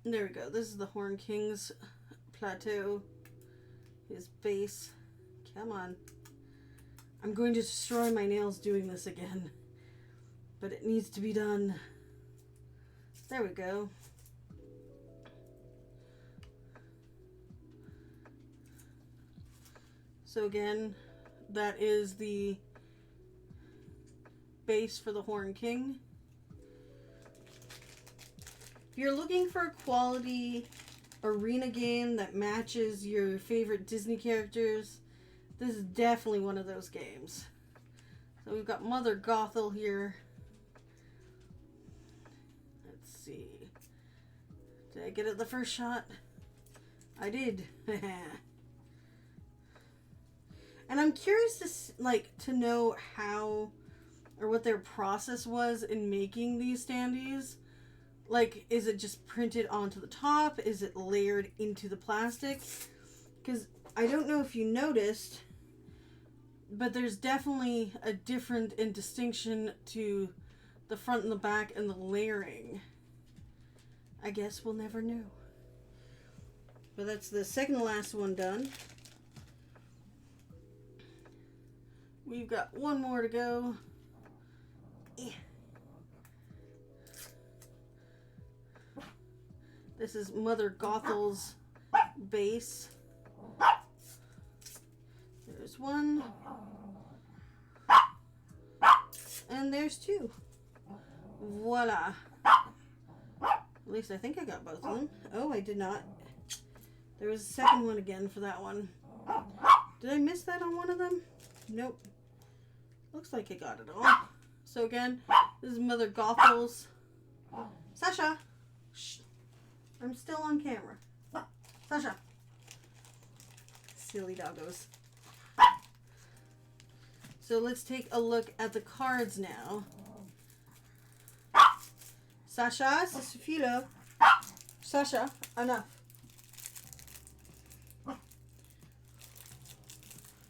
There we go. This is the Horn King's plateau. His base. Come on. I'm going to destroy my nails doing this again. But it needs to be done. There we go. So again, that is the base for the Horn King. If you're looking for a quality arena game that matches your favorite Disney characters, this is definitely one of those games. So we've got Mother Gothel here. Let's see. Did I get it the first shot? I did. And I'm curious to know how or what their process was in making these standees. Like, is it just printed onto the top? Is it layered into the plastic? Because I don't know if you noticed, but there's definitely a difference in distinction to the front and the back and the layering. I guess we'll never know. But that's the second to last one done. We've got 1 more to go. Yeah. This is Mother Gothel's base. There's 1. And there's 2. Voila. At least I think I got both of them. Oh, I did not. There was a second one again for that one. Did I miss that on one of them? Nope. Looks like I got it all. So again, this is Mother Gothel's. Sasha! Shh. I'm still on camera. Sasha. Silly doggos. So let's take a look at the cards now. Sasha, c'est suffit là. Sasha, enough.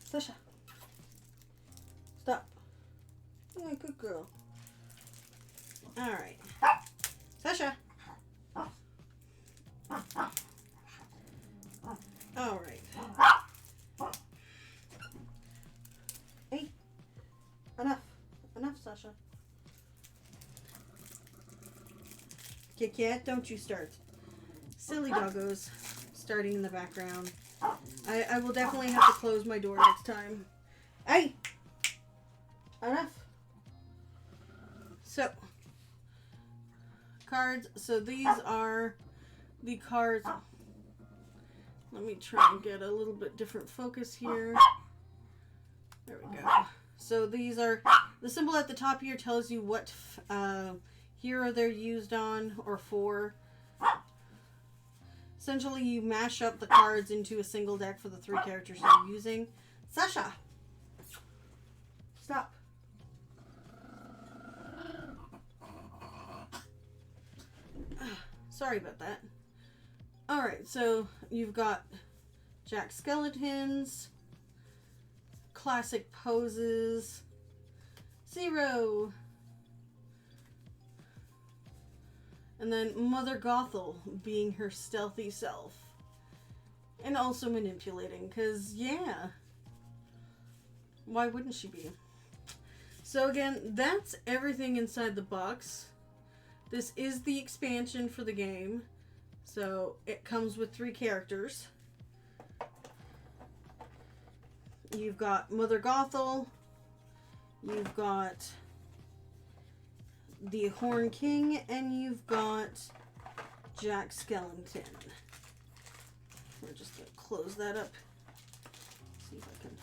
Sasha. Stop. Yeah, good girl. Alright. Sasha. Alright. Hey. Enough. Enough, Sasha. Kit Kat, don't you start. Silly doggos starting in the background. I will definitely have to close my door next time. Hey! Enough. So, cards. So these are the cards. Let me try and get a little bit different focus here. There we go. So these are, the symbol at the top here tells you what hero they're used on or for. Essentially, you mash up the cards into a single deck for the 3 characters you're using. Sasha! Stop. Sorry about that. Alright, so you've got Jack Skeletons, classic poses, 0, and then Mother Gothel being her stealthy self. And also manipulating, because, yeah. Why wouldn't she be? So again, that's everything inside the box. This is the expansion for the game. So it comes with 3 characters. You've got Mother Gothel. You've got the Horn King. And you've got Jack Skellington. We're just going to close that up. See if I can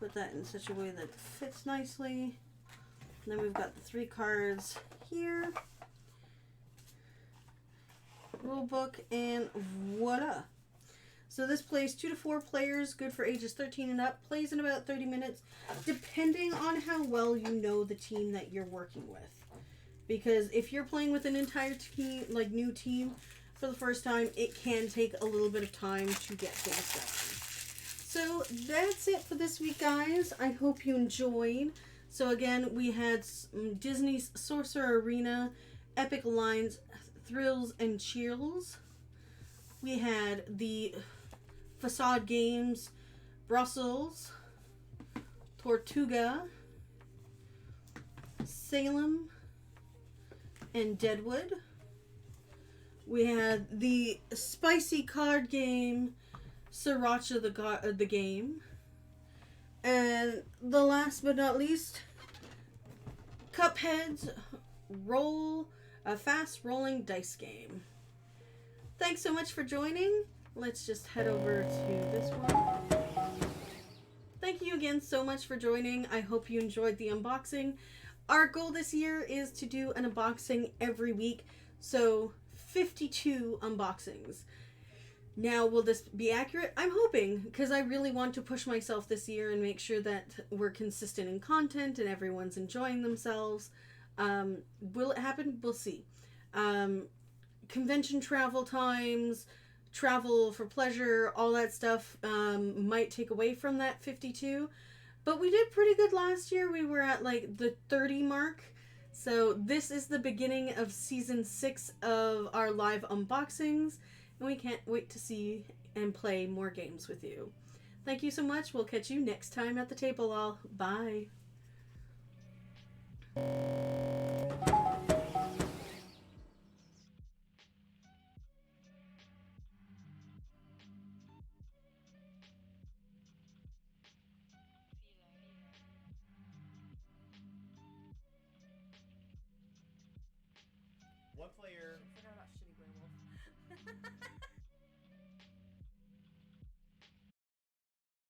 put that in such a way that it fits nicely. And then we've got the 3 cards here. Rulebook, and voila. So this plays 2 to 4 players, good for ages 13 and up, plays in about 30 minutes, depending on how well you know the team that you're working with. Because if you're playing with an entire team, like new team, for the first time, it can take a little bit of time to get things done. So that's it for this week, guys. I hope you enjoyed. So again, we had Disney's Sorcerer Arena, Epic Lines, Thrills and Chills. We had the Facade Games, Brussels, Tortuga, Salem, and Deadwood. We had the spicy card game, Sriracha The Game. And the last but not least, Cupheads, a fast rolling dice game. Thanks so much for joining. Let's just head over to this one. Thank you again so much for joining. I hope you enjoyed the unboxing. Our goal this year is to do an unboxing every week. So 52 unboxings. Now, will this be accurate? I'm hoping, because I really want to push myself this year and make sure that we're consistent in content and everyone's enjoying themselves. Will it happen? We'll see. Convention travel times, travel for pleasure, all that stuff might take away from that 52. But we did pretty good last year. We were at like the 30 mark. So this is the beginning of season 6 of our live unboxings. And we can't wait to see and play more games with you. Thank you so much. We'll catch you next time at the table all. Bye. One player. I forgot about Shitty Werewolf.